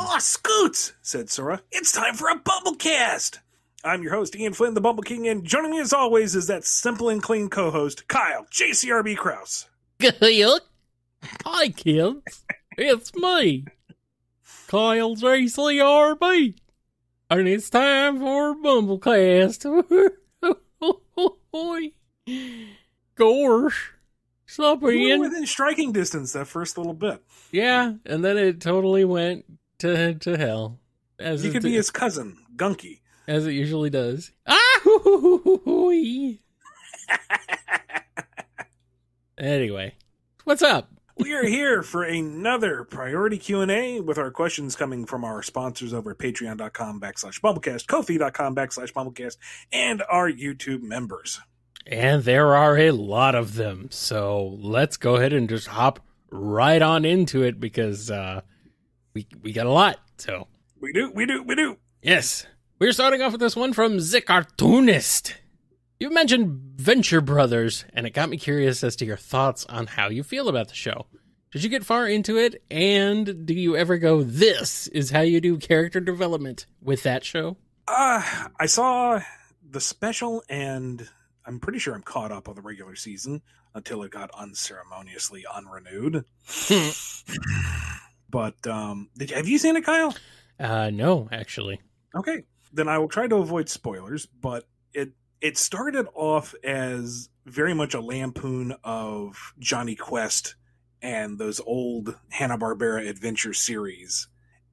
"Aw, Scoots," said Sora. "It's time for a BumbleKast." I'm your host, Ian Flynn, the BumbleKing, and joining me as always is that simple and clean co-host, Kyle, JCRB Krause. Kyle. Hi, kids. It's me, Kyle JCRB. And it's time for BumbleKast. Gosh. Stop, You Ian. were within striking distance that first little bit. Yeah, and then it totally went to hell. You could be his cousin, Gunky. As it usually does. Anyway, what's up? We are here for another priority Q&A with our questions coming from our sponsors over at patreon.com/BumbleKast, Ko-fi.com/BumbleKast, and our YouTube members. And there are a lot of them, so let's go ahead and just hop right on into it because we got a lot. So We do. yes, we're starting off with this one from The Cartoonist. You mentioned Venture Brothers, and it got me curious as to your thoughts on how you feel about the show. Did you get far into it, and do you ever go, "This is how you do character development" with that show? I saw the special, and I'm pretty sure I'm caught up on the regular season until it got unceremoniously unrenewed. But have you seen it, Kyle? No, actually. Okay, then I will try to avoid spoilers, but it started off as very much a lampoon of Johnny Quest and those old Hanna-Barbera adventure series,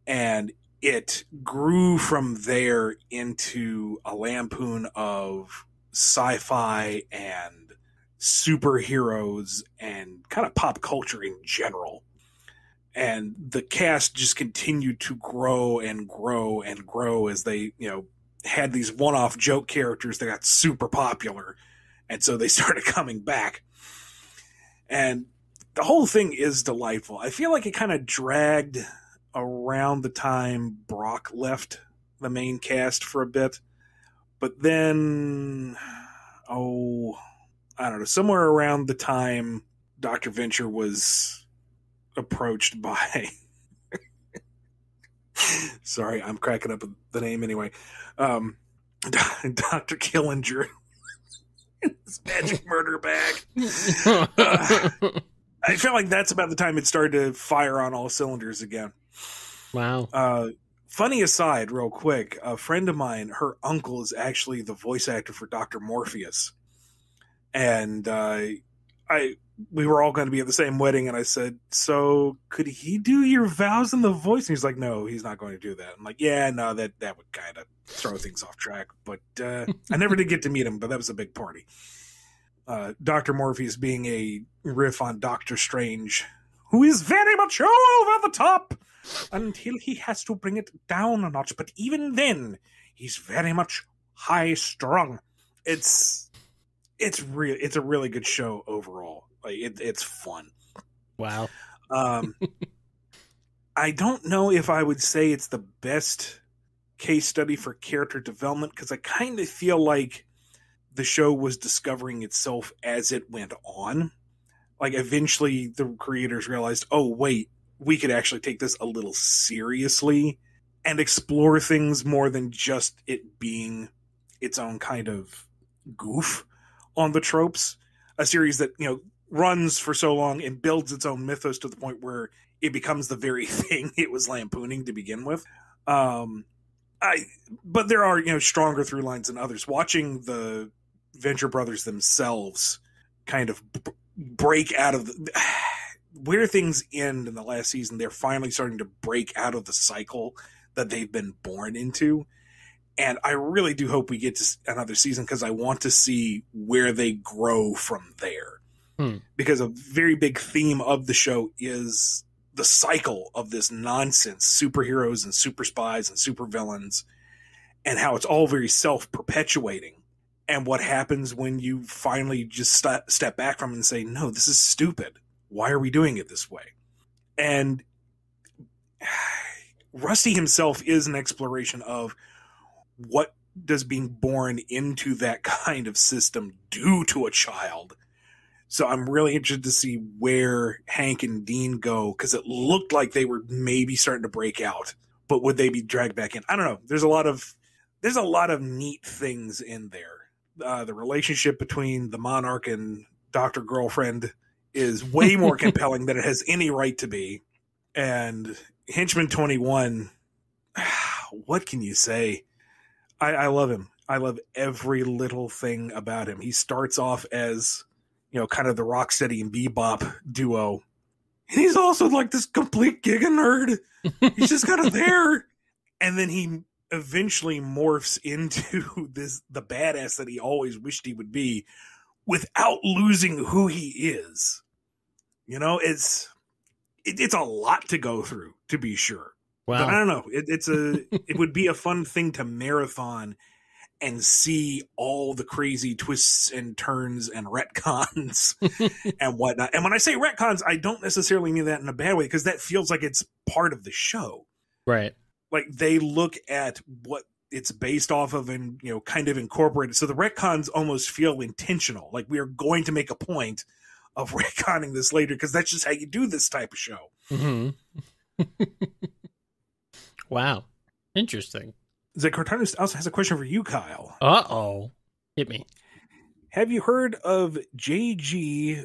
and it grew from there into a lampoon of sci-fi and superheroes and kind of pop culture in general. And the cast just continued to grow and grow and grow as they, had these one-off joke characters that got super popular. And so they started coming back. And the whole thing is delightful. I feel like it kind of dragged around the time Brock left the main cast for a bit. But then, I don't know, somewhere around the time Dr. Venture was approached by... Sorry, I'm cracking up with the name anyway. Dr. Killinger. His magic murder bag. I feel like that's about the time it started to fire on all cylinders again. Wow. Funny aside, real quick, a friend of mine, her uncle is actually the voice actor for Dr. Morpheus. And we were all going to be at the same wedding, and I said, "So could he do your vows in the voice?" And he's like, "No, he's not going to do that." I'm like, "Yeah, no, that would kind of throw things off track." But I never did get to meet him, but that was a big party. Dr. Morpheus being a riff on Doctor Strange, who is very much over the top until he has to bring it down a notch. But even then, he's very much high strung. It's a really good show overall. Like it's fun. Wow. I don't know if I would say it's the best case study for character development, because I kind of feel like the show was discovering itself as it went on. Like eventually the creators realized, oh wait, we could actually take this a little seriously and explore things more than just it being its own kind of goof on the tropes. A series that, runs for so long and builds its own mythos to the point where it becomes the very thing it was lampooning to begin with. But there are, stronger through lines than others. Watching the Venture Brothers themselves kind of break out of where things end in the last season, they're finally starting to break out of the cycle that they've been born into. And I really do hope we get to another season, because I want to see where they grow from there. Because a very big theme of the show is the cycle of this nonsense, superheroes and super spies and super villains, and how it's all very self-perpetuating. And what happens when you finally just step back from it and say, no, this is stupid. Why are we doing it this way? And Rusty himself is an exploration of what does being born into that kind of system do to a child. So I'm really interested to see where Hank and Dean go, because it looked like they were maybe starting to break out. but would they be dragged back in? I don't know. There's a lot of neat things in there. The relationship between the Monarch and Dr. Girlfriend is way more compelling than it has any right to be. And Henchman 21, what can you say? I love him. I love every little thing about him. He starts off as, kind of the Rocksteady and Bebop duo. And he's also like this complete giga nerd. He's just kind of there. And then he eventually morphs into the badass that he always wished he would be without losing who he is. It's a lot to go through, to be sure. Wow. But I don't know. It would be a fun thing to marathon and see all the crazy twists and turns and retcons and whatnot. And when I say retcons, I don't necessarily mean that in a bad way, because that feels like it's part of the show. Right. Like they look at what it's based off of and, kind of incorporate it. So the retcons almost feel intentional. Like we are going to make a point of retconning this later, because that's just how you do this type of show. Mm-hmm. Wow. Interesting. The cartoonist also has a question for you, Kyle. Uh-oh. Hit me. Have you heard of J.G.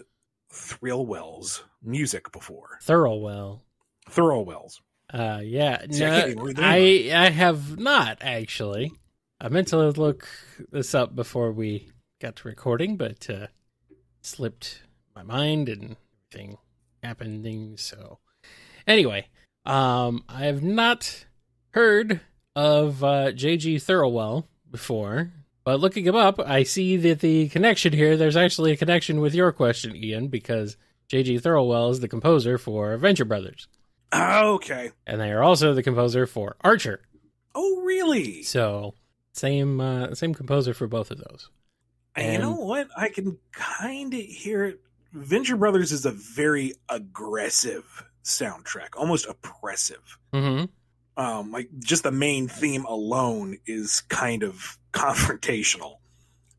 Thirlwell's music before? Thirlwell. Yeah. No, I have not, actually. I meant to look this up before we got to recording, but slipped my mind and everything happening. So anyway, I have not heard of J.G. Thirlwell before, but looking him up, I see that the connection here, there's actually a connection with your question, Ian, because J.G. Thirlwell is the composer for Venture Brothers. Okay. And they are also the composer for Archer. Oh, really? So, same composer for both of those. And you know what? I can kind of hear it. Venture Brothers is a very aggressive soundtrack, almost oppressive. Mm-hmm. Like just the main theme alone is kind of confrontational.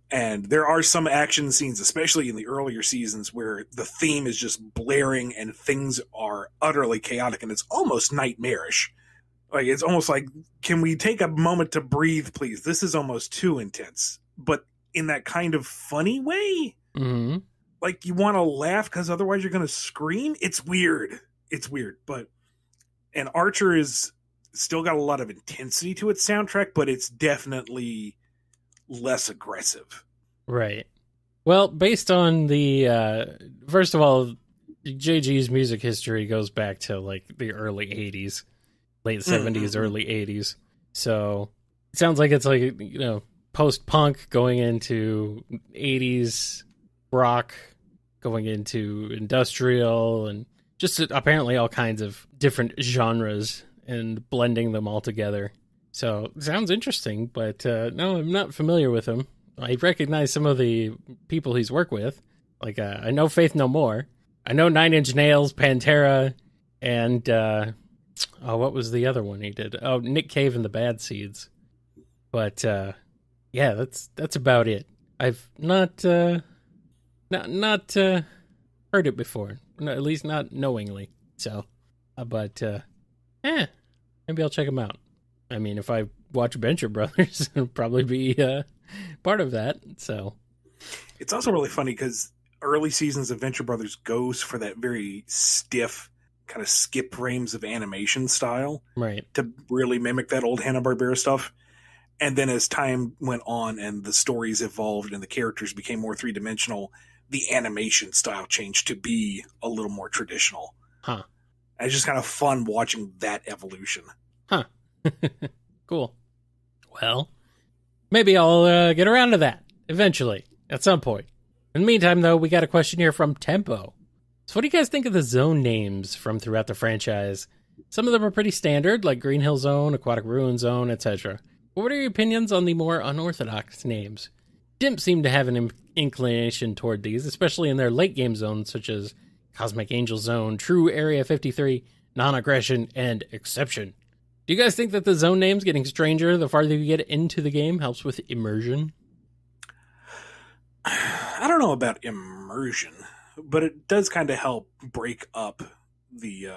And there are some action scenes, especially in the earlier seasons, where the theme is just blaring and things are utterly chaotic and it's almost nightmarish. Like it's almost like, can we take a moment to breathe, please? This is almost too intense. But in that kind of funny way, mm-hmm. Like you want to laugh because otherwise you're going to scream. It's weird. And Archer is still got a lot of intensity to its soundtrack, but it's definitely less aggressive. Right. Well, based on the first of all, JG's music history goes back to like the early 80s, late 70s, early 80s. So it sounds like it's like, post-punk going into 80s rock, going into industrial, and just apparently all kinds of different genres and blending them all together. So it sounds interesting, but no, I'm not familiar with him. I recognize some of the people he's worked with. Like, I know Faith No More. I know Nine Inch Nails, Pantera, and what was the other one he did? Oh, Nick Cave and the Bad Seeds. But yeah, that's about it. I've not heard it before, no, at least not knowingly. So, but maybe I'll check him out. I mean, if I watch Venture Brothers, it'll probably be part of that. So, it's also really funny because early seasons of Venture Brothers goes for that very stiff kind of skip frames of animation style, right, to really mimic that old Hanna-Barbera stuff. And then as time went on and the stories evolved and the characters became more three-dimensional, the animation style changed to be a little more traditional. Huh. And it's just kind of fun watching that evolution. Huh. Cool. Well, maybe I'll get around to that eventually, at some point. In the meantime, though, we got a question here from Tempo. So what do you guys think of the zone names from throughout the franchise? Some of them are pretty standard, like Green Hill Zone, Aquatic Ruin Zone, etc. But what are your opinions on the more unorthodox names? Didn't seem to have an inclination toward these, especially in their late game zones, such as Cosmic Angel Zone, True Area 53, Non-Aggression, and Exception. Do you guys think that the zone names getting stranger the farther you get into the game helps with immersion? I don't know about immersion, but it does kind of help break up the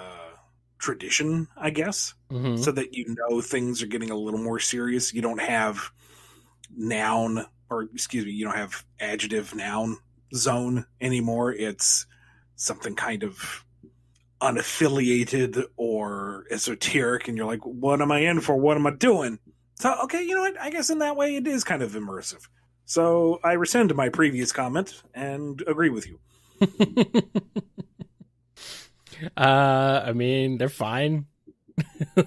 tradition, I guess, so that you know things are getting a little more serious. You don't have you don't have adjective noun zone anymore. It's something kind of unaffiliated or esoteric, and you're like, what am I in for? What am I doing? So, okay, you know what? I guess in that way it is kind of immersive. So I rescind my previous comment and agree with you. I mean, they're fine.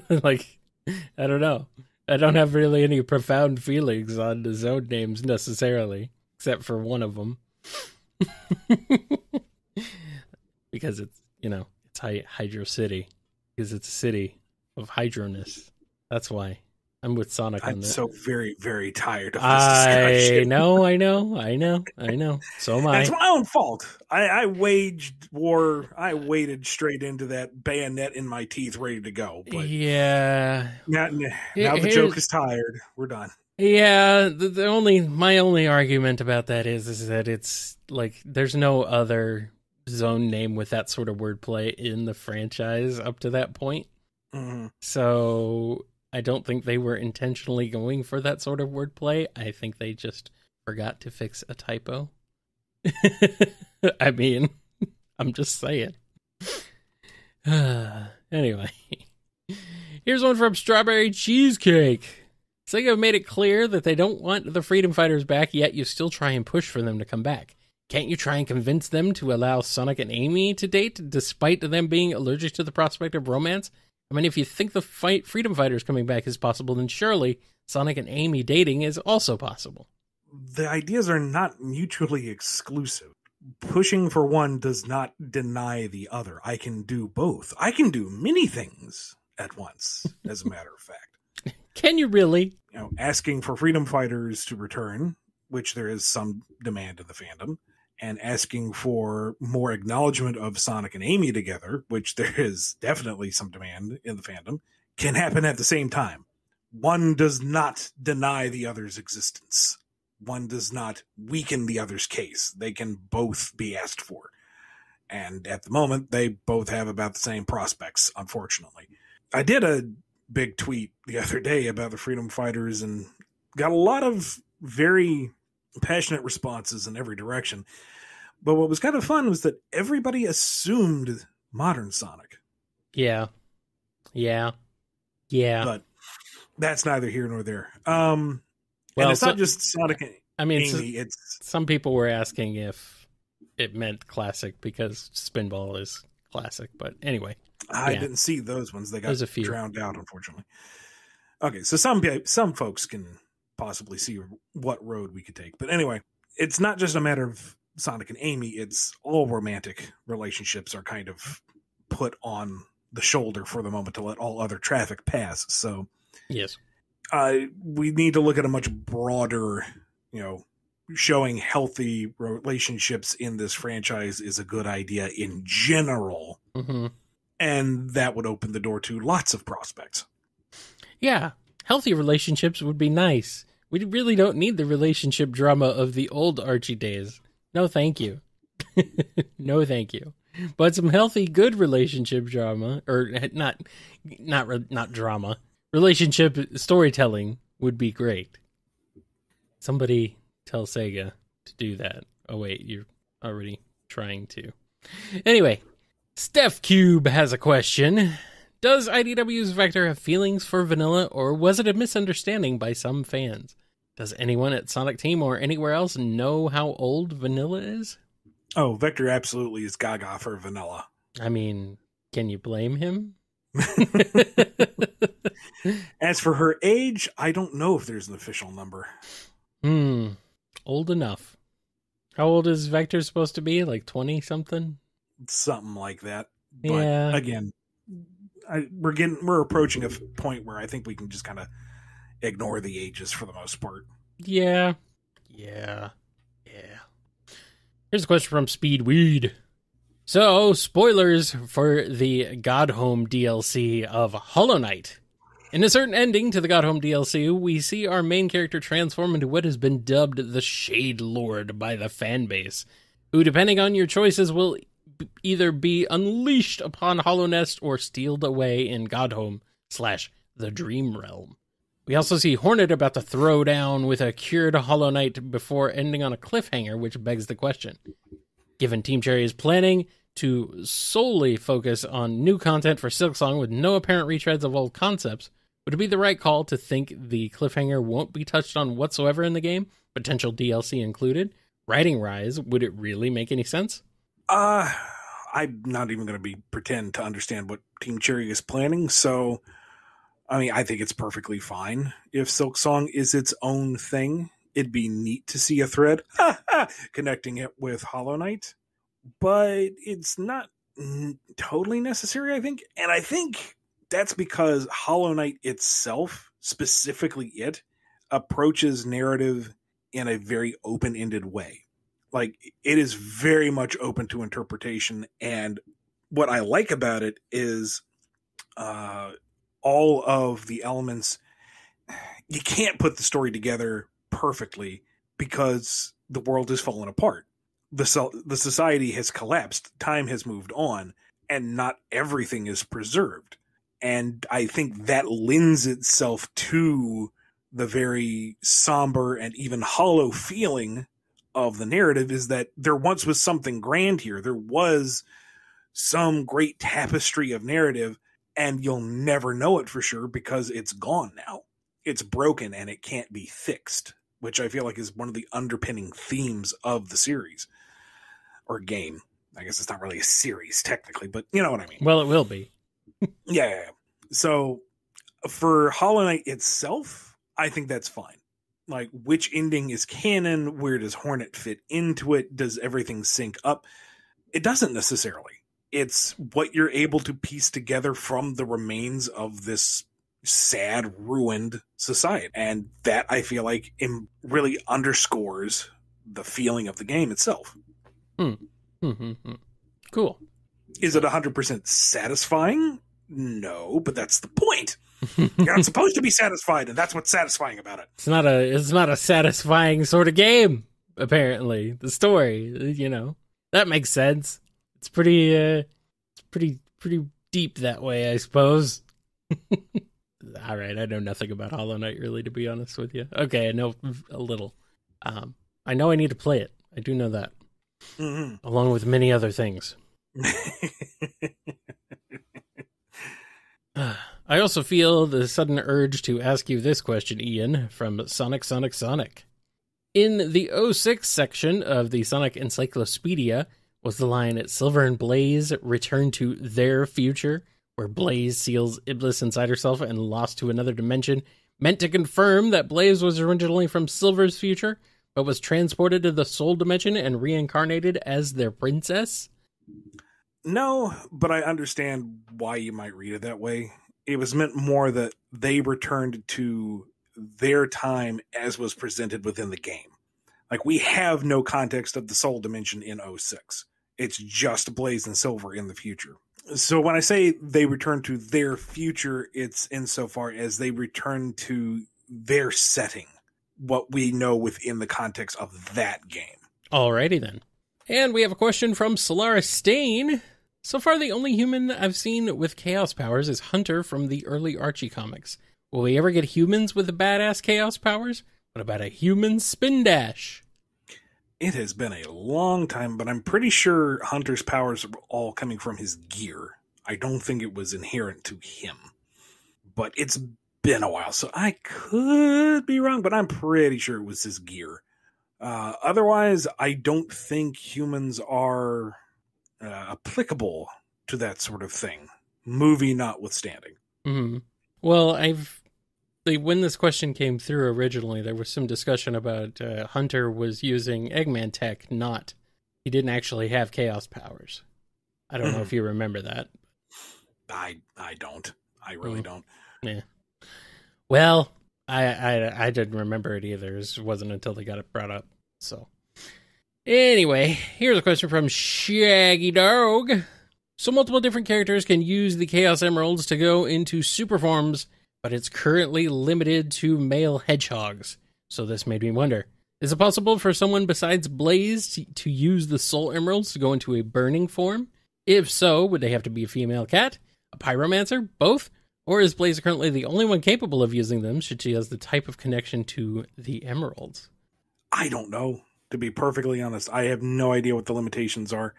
Like, I don't know. I don't have really any profound feelings on the zone names necessarily, except for one of them. Because it's, it's Hydro City. Because it's a city of hydroness. That's why. I'm with Sonic on that. I'm so very, very tired of this discussion. I know. So am I. It's my own fault. I waged war. I waded straight into that bayonet in my teeth, ready to go. But yeah. Now the joke is tired. We're done. Yeah. My only argument about that is that it's like there's no other zone name with that sort of wordplay in the franchise up to that point. Mm-hmm. So I don't think they were intentionally going for that sort of wordplay. I think they just forgot to fix a typo. I mean, I'm just saying. Anyway, here's one from Strawberry Cheesecake. SEGA made it clear that they don't want the Freedom Fighters back, yet you still try and push for them to come back. Can't you try and convince them to allow Sonic and Amy to date, despite them being allergic to the prospect of romance? I mean, if you think the Freedom Fighters coming back is possible, then surely Sonic and Amy dating is also possible. The ideas are not mutually exclusive. Pushing for one does not deny the other. I can do both. I can do many things at once, as a matter of fact. Can you really? Asking for Freedom Fighters to return, which there is some demand in the fandom, and asking for more acknowledgement of Sonic and Amy together, which there is definitely some demand in the fandom, can happen at the same time. One does not deny the other's existence. One does not weaken the other's case. They can both be asked for. And at the moment, they both have about the same prospects, unfortunately. I did a big tweet the other day about the Freedom Fighters and got a lot of very passionate responses in every direction. But what was kind of fun was that everybody assumed modern Sonic. Yeah. But that's neither here nor there. And it's not just Sonic and Amy. It's some people were asking if it meant classic because Spinball is classic. But anyway. I didn't see those ones. They got drowned out, unfortunately. Okay, so some folks can possibly see what road we could take. But anyway, it's not just a matter of Sonic and Amy. It's all romantic relationships are kind of put on the shoulder for the moment to let all other traffic pass. So yes, we need to look at a much broader, showing healthy relationships in this franchise is a good idea in general. Mm-hmm. And that would open the door to lots of prospects. Yeah. Healthy relationships would be nice. We really don't need the relationship drama of the old Archie days. No, thank you. No, thank you. But some healthy, good relationship drama, or not drama, relationship storytelling would be great. Somebody tell SEGA to do that. Oh, wait, you're already trying to. Anyway, Steph Cube has a question. Does IDW's Vector have feelings for Vanilla, or was it a misunderstanding by some fans? Does anyone at Sonic Team or anywhere else know how old Vanilla is? Oh, Vector absolutely is gaga for Vanilla. I mean, can you blame him? As for her age, I don't know if there's an official number. Old enough. How old is Vector supposed to be? Like 20-something? Something like that. But yeah. Again, we're approaching a point where I think we can just kind of ignore the ages for the most part. Yeah. Here's a question from Speedweed. So, spoilers for the God Home DLC of Hollow Knight. In a certain ending to the God Home DLC, we see our main character transform into what has been dubbed the Shade Lord by the fanbase, who, depending on your choices, will either be unleashed upon Hollow Nest or stealed away in Godhome / the Dream Realm. We also see Hornet about to throw down with a cured Hollow Knight before ending on a cliffhanger, which begs the question. Given Team Cherry is planning to solely focus on new content for Silksong with no apparent retreads of old concepts, would it be the right call to think the cliffhanger won't be touched on whatsoever in the game, potential DLC included? Writing-wise, would it really make any sense? I'm not even going to pretend to understand what Team Cherry is planning, so I mean, I think it's perfectly fine if Silksong is its own thing. It'd be neat to see a thread connecting it with Hollow Knight, but it's not totally necessary, I think. And I think that's because Hollow Knight itself, specifically it, approaches narrative in a very open-ended way. Like, it is very much open to interpretation, and what I like about it is all of the elements. You can't put the story together perfectly because the world has fallen apart. The society has collapsed. Time has moved on, and not everything is preserved. And I think that lends itself to the very somber and even hollow feeling of the narrative, is that there once was something grand here. There was some great tapestry of narrative, and you'll never know it for sure because it's gone now. It's broken and it can't be fixed, which I feel like is one of the underpinning themes of the series or game. I guess it's not really a series technically, but you know what I mean. Well, it will be. Yeah. So for Hollow Knight itself, I think that's fine. Like, which ending is canon? Where does Hornet fit into it? Does everything sync up? It doesn't necessarily. It's what you're able to piece together from the remains of this sad, ruined society. And that, I feel like, really underscores the feeling of the game itself. Cool. Is it 100% satisfying? No, but that's the point. You're not supposed to be satisfied, and that's what's satisfying about it. It's not a satisfying sort of game, apparently. The story, that makes sense. It's pretty deep that way, I suppose. All right, I know nothing about Hollow Knight, really, to be honest with you. Okay, I know a little. I know I need to play it. I do know that. Mm-hmm. Along with many other things. I also feel the sudden urge to ask you this question, Ian, from Sonic. In the 06 section of the Sonic Encyclopedia was the line, Silver and Blaze return to their future, where Blaze seals Iblis inside herself and lost to another dimension, meant to confirm that Blaze was originally from Silver's future, but was transported to the Soul Dimension and reincarnated as their princess? No, but I understand why you might read it that way. It was meant more that they returned to their time as was presented within the game. Like, we have no context of the Soul Dimension in 06. It's just Blaze and Silver in the future. So when I say they return to their future, it's insofar as they return to their setting, what we know within the context of that game. Alrighty then. And we have a question from Solaris Stain. So far, the only human I've seen with chaos powers is Hunter from the early Archie comics. Will we ever get humans with badass chaos powers? What about a human spin dash? It has been a long time, but I'm pretty sure Hunter's powers are all coming from his gear. I don't think it was inherent to him. But it's been a while, so I could be wrong, but I'm pretty sure it was his gear. Otherwise, I don't think humans are applicable to that sort of thing, movie notwithstanding. Mm-hmm. Well, when this question came through originally, there was some discussion about Hunter was using Eggman tech, he didn't actually have chaos powers. I don't know if you remember that. I don't. I really don't. Yeah. Well, I didn't remember it either. It wasn't until they got it brought up. So, anyway, here's a question from Shaggy Dog. So multiple different characters can use the Chaos Emeralds to go into super forms, but it's currently limited to male hedgehogs. So this made me wonder, Is it possible for someone besides Blaze to use the Soul Emeralds to go into a burning form? If so, would they have to be a female cat, a pyromancer, both? Or is Blaze currently the only one capable of using them should she has the type of connection to the emeralds? I don't know, to be perfectly honest. I have no idea what the limitations are.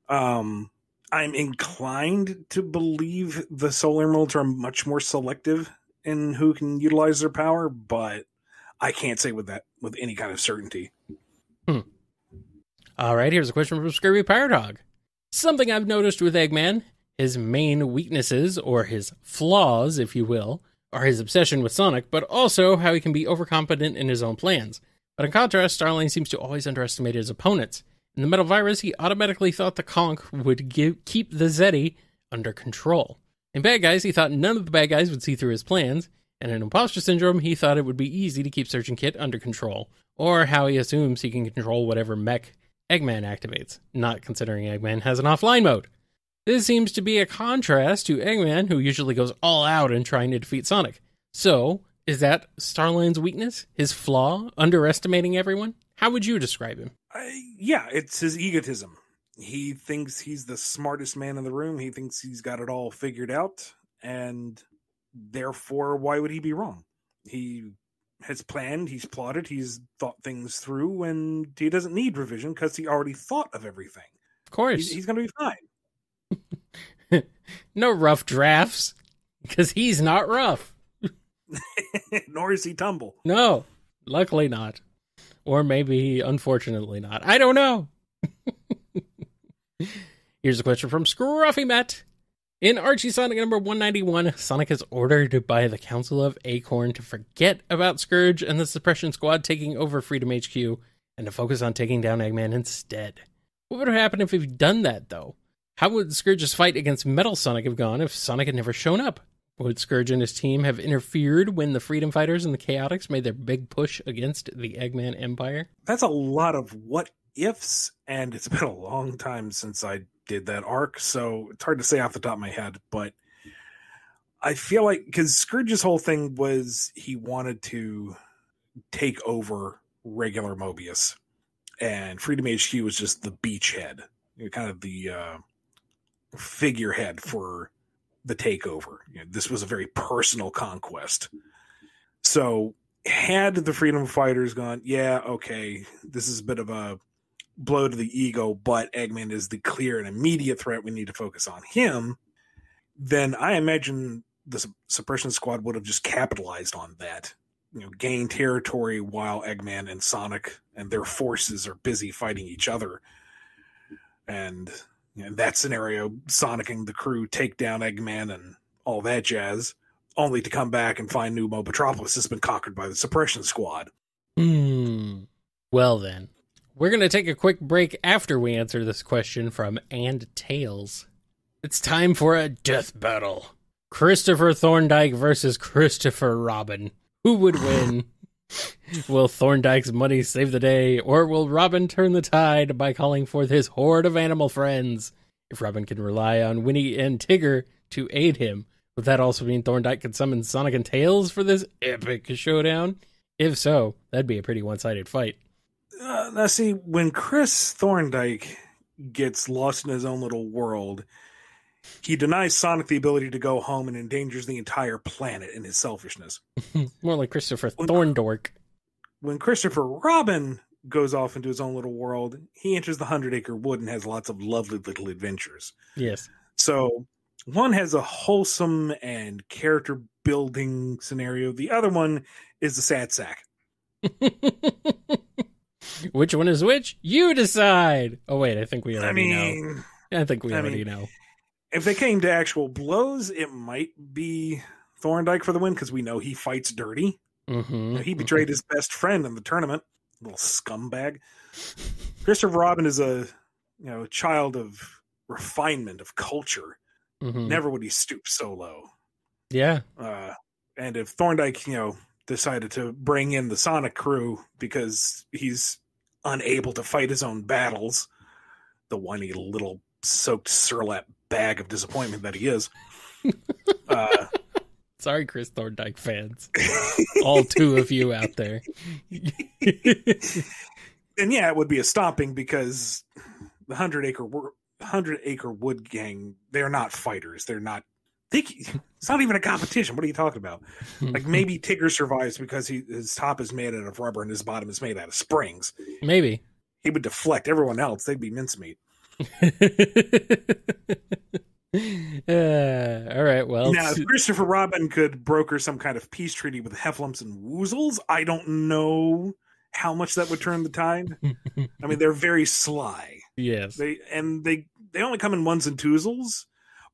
I'm inclined to believe the Soul Emeralds are much more selective in who can utilize their power, but I can't say with any kind of certainty. All right, here's a question from Scurvy Pirate Hog. Something I've noticed with Eggman, his main weaknesses, or his flaws, if you will, are his obsession with Sonic, but also how he can be overconfident in his own plans. But in contrast, Starline seems to always underestimate his opponents. In the Metal Virus, he automatically thought the Conk would keep the Zeddy under control. In Bad Guys, he thought none of the bad guys would see through his plans, and in Imposter Syndrome, he thought it would be easy to keep Surgeon Kit under control, or how he assumes he can control whatever mech Eggman activates, not considering Eggman has an offline mode. This seems to be a contrast to Eggman, who usually goes all out in trying to defeat Sonic. So, is that Starline's weakness? His flaw? Underestimating everyone? How would you describe him? Yeah, it's his egotism. He thinks he's the smartest man in the room. He thinks he's got it all figured out, and therefore, why would he be wrong? He has planned, he's plotted, he's thought things through, and he doesn't need revision because he already thought of everything. Of course. He's going to be fine. No rough drafts, because he's not rough. Nor is he tumble. No, luckily not. Or maybe, unfortunately not. I don't know. Here's a question from Scruffy Matt. In Archie Sonic number 191, Sonic is ordered by the Council of Acorn to forget about Scourge and the Suppression Squad taking over Freedom HQ and to focus on taking down Eggman instead. What would have happened if he'd done that, though? How would Scourge's fight against Metal Sonic have gone if Sonic had never shown up? Would Scourge and his team have interfered when the Freedom Fighters and the Chaotix made their big push against the Eggman Empire? That's a lot of what-ifs, and it's been a long time since I did that arc, so it's hard to say off the top of my head, but I feel like, because Scourge's whole thing was he wanted to take over regular Mobius, and Freedom HQ was just the beachhead, kind of the figurehead for the takeover. This was a very personal conquest. So had the Freedom Fighters gone, yeah, okay, this is a bit of a blow to the ego, but Eggman is the clear and immediate threat, we need to focus on him, then I imagine the Suppression Squad would have just capitalized on that. Gain territory while Eggman and Sonic and their forces are busy fighting each other. And in that scenario, Sonic and the crew take down Eggman and all that jazz, only to come back and find New Mobotropolis has been conquered by the Suppression Squad. Well then, we're going to take a quick break after we answer this question from And Tails. It's time for a death battle. Christopher Thorndike versus Christopher Robin. Who would win? Will Thorndike's money save the day, or will Robin turn the tide by calling forth his horde of animal friends? If Robin can rely on Winnie and Tigger to aid him, would that also mean Thorndike can summon Sonic and Tails for this epic showdown? If so, that'd be a pretty one-sided fight. Now see, when Chris Thorndike gets lost in his own little world, he denies Sonic the ability to go home and endangers the entire planet in his selfishness. More like Christopher Thorndork. When Christopher Robin goes off into his own little world, he enters the 100-acre wood and has lots of lovely little adventures. Yes. So one has a wholesome and character-building scenario. The other one is the sad sack. Which one is which? You decide. Oh, wait, I think we already know. I think we already know. If they came to actual blows, it might be Thorndike for the win, because we know he fights dirty. He betrayed his best friend in the tournament. Little scumbag. Christopher Robin is a child of refinement, of culture. Never would he stoop so low. Yeah. And if Thorndike, decided to bring in the Sonic crew because he's unable to fight his own battles, the whiny little soaked Surlap bag of disappointment that he is, Sorry, Chris Thorndike fans. All two of you out there. And yeah, it would be a stomping because the 100-acre wood gang, they're not fighters. They're not. It's not even a competition. What are you talking about? Like maybe Tigger survives because his top is made out of rubber and his bottom is made out of springs. Maybe. He would deflect everyone else. They'd be mincemeat. All right, well. Now, if Christopher Robin could broker some kind of peace treaty with Hefflumps and Woozles, I don't know how much that would turn the tide. I mean, they're very sly. Yes. They only come in ones and twosles,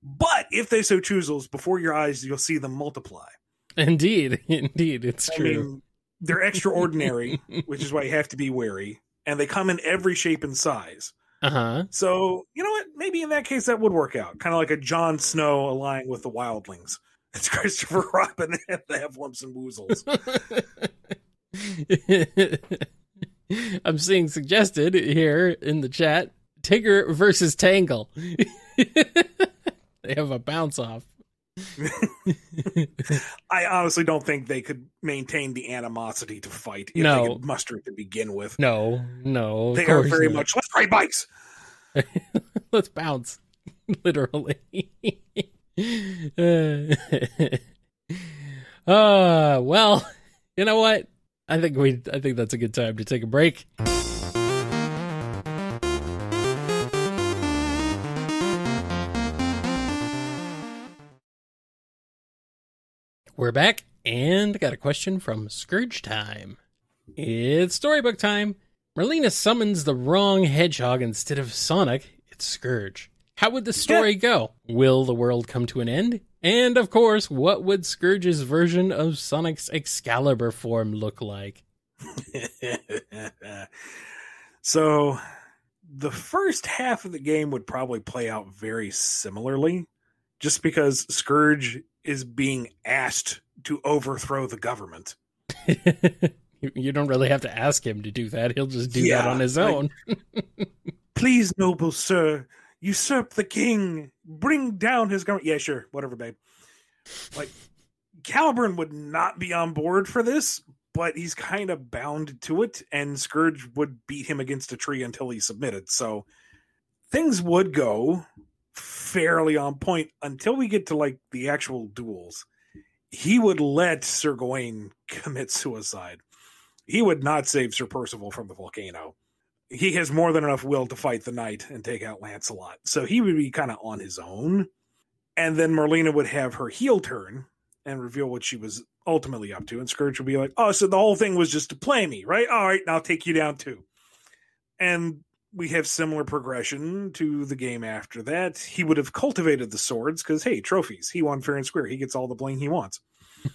but if they so choosles, before your eyes, you'll see them multiply. Indeed, it's true. I mean, they're extraordinary, which is why you have to be wary, and they come in every shape and size. Uh-huh. So, you know what? Maybe in that case that would work out. Kind of like a Jon Snow allying with the wildlings. It's Christopher Robin and the Hefflumps and Woozles. I'm seeing suggested here in the chat, Tigger versus Tangle. They have a bounce off. I honestly don't think they could maintain the animosity to fight if they could muster it to begin with. No. They are very much, let's ride bikes! Let's bounce. Literally. Well, you know what? I think that's a good time to take a break. We're back, and got a question from Scourge Time. It's storybook time. Merlina summons the wrong hedgehog instead of Sonic. It's Scourge. How would the story go? Will the world come to an end? And, of course, what would Scourge's version of Sonic's Excalibur form look like? So, the first half of the game would probably play out very similarly, just because Scourge is being asked to overthrow the government. You don't really have to ask him to do that. He'll just do that on his own. Please, noble sir, usurp the king. Bring down his government. Yeah, sure. Whatever, babe. Like, Caliburn would not be on board for this, but he's kind of bound to it, and Scourge would beat him against a tree until he submitted. So things would go fairly on point until we get to like the actual duels. He would let Sir Gawain commit suicide. He would not save Sir Percival from the volcano. He has more than enough will to fight the knight and take out Lancelot. So he would be kind of on his own. And then Merlina would have her heel turn and reveal what she was ultimately up to. And Scourge would be like, oh, so the whole thing was just to play me, right? All right, I'll take you down too. And we have similar progression to the game after that. He would have cultivated the swords because, hey, trophies. He won fair and square. He gets all the bling he wants.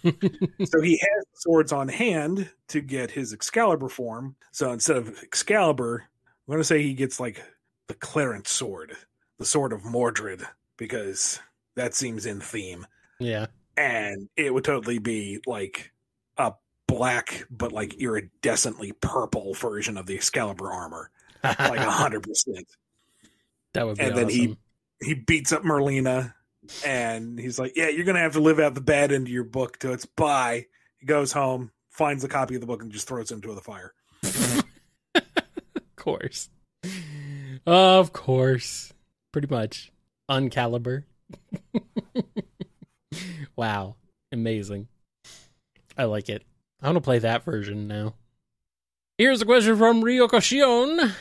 So he has the swords on hand to get his Excalibur form. So instead of Excalibur, I'm going to say he gets like the Clarence sword, the sword of Mordred, because that seems in theme. Yeah. And it would totally be like a black but like iridescently purple version of the Excalibur armor. Like 100%. That would be and awesome. Then he beats up Merlina, and he's like, yeah, you're going to have to live out the bad end of your book till it's bye. He goes home, finds a copy of the book, and just throws it into the fire. Of course. Of course. Pretty much. Uncaliber. Wow. Amazing. I like it. I want to play that version now. Here's a question from Ryoko Shion.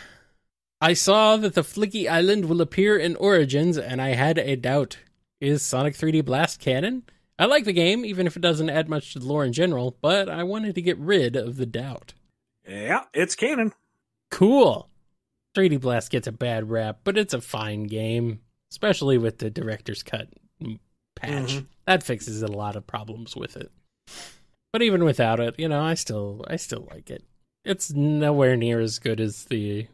I saw that the Flicky Island will appear in Origins, and I had a doubt. Is Sonic 3D Blast canon? I like the game, even if it doesn't add much to the lore in general, but I wanted to get rid of the doubt. Yeah, it's canon. Cool. 3D Blast gets a bad rap, but it's a fine game, especially with the director's cut patch. Mm-hmm. That fixes a lot of problems with it. But even without it, I still like it. It's nowhere near as good as the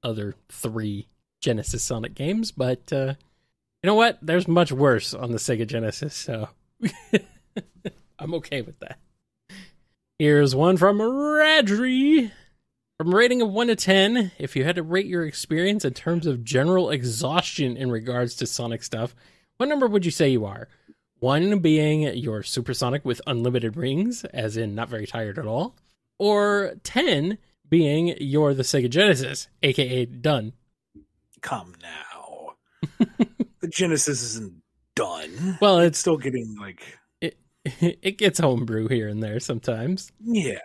other 3 Genesis Sonic games, but you know what? There's much worse on the Sega Genesis, so I'm okay with that. Here's one from Radri. From a rating of 1 to 10, if you had to rate your experience in terms of general exhaustion in regards to Sonic stuff, what number would you say you are? One being you're supersonic with unlimited rings, as in not very tired at all. Or 10 being you're the Sega Genesis, aka done. Come now. The Genesis isn't done. Well, it's still getting like... It gets homebrew here and there sometimes. Yeah.